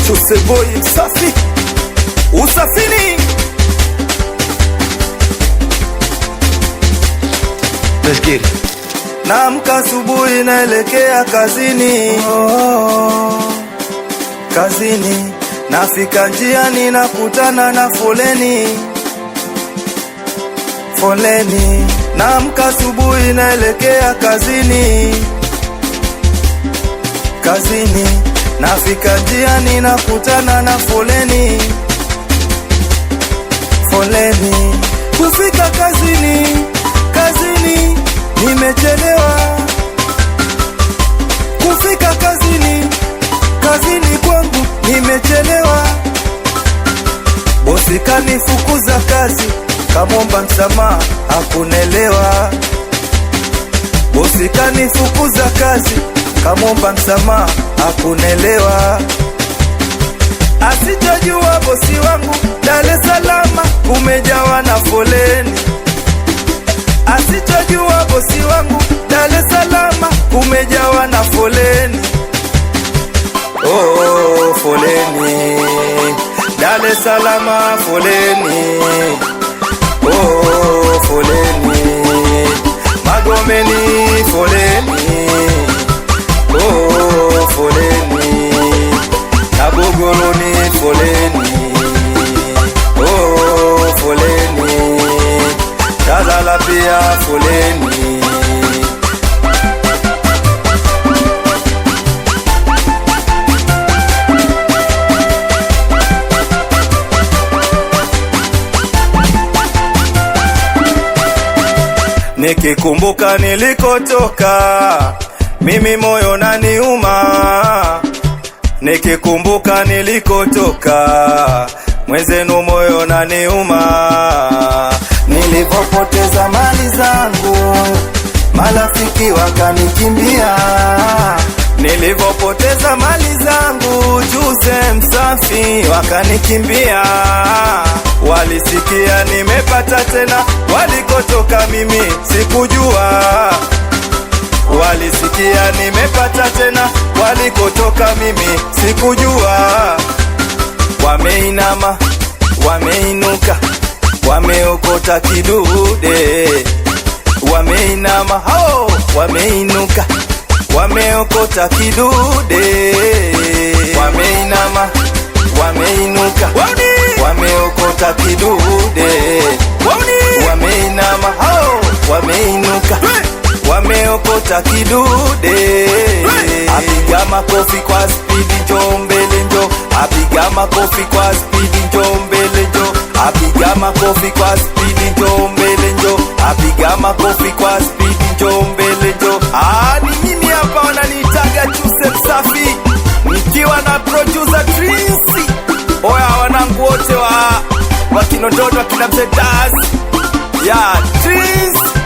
Chuse boy msafi, usafiri. Let's get it. Naamka asubuhi naelekea kazini, kazini. Nafika njiani nakutana na foleni. Naamka asubuhi naelekea kazini, Nafika njiani nakutana na foleni. Kufika kazini nimechelewa. Kufika kazini kwangu nimechelewa. Bosi kanifukuza kazi, kamomba msamaha hakunelewa. Bosi kanifukuza kazi, kamomba msamaha hakunelewa. Asitojua bosi wangu Dar es Salaam kumejawa na foleni. Asitojua bosi wangu Dar es Salaam kumejawa na foleni. Oh, foleni Dar es Salaam, foleni. Oh, foleni Magomeni, foleni. Oh, foleni Nabogoroni, foleni. Oh, foleni Tazala pia, foleni. Nikikumbuka nilikotoka, mimi moyo naniuma. Nikikumbuka nilikotoka, mwenzenu moyo naniuma. Nilipopoteza mali zangu, marafiki wakanikimbia. Nilipopoteza mali zangu, Chuse msafi wakanikimbia. Walisikia nimepata tena, walikotoka mimi sikujua. Walisikia nimepata tena, walikotoka mimi sikujua. Wameinama, wameinuka, wameokota kidude. Wameinama hao, wameinuka, wameokota kidude. Wameinama, wameinuka, wameokota kidude. Wameinama hao, wameinuka, wameokota kidude. Apiga makofi kwa speed, njoo mbele njoo. Apiga makofi kwa speed, njoo mbele njoo. Apiga makofi kwa speed, njoo mbele njoo. Apiga makofi kwa speed, njoo mbele njoo. Ni mimi hapa wananiitaga Chuse msafi, nikiwa na producer Trincy. Oya wanangu wote wa Kinondoni, wakina Mzee Daz, Trincy.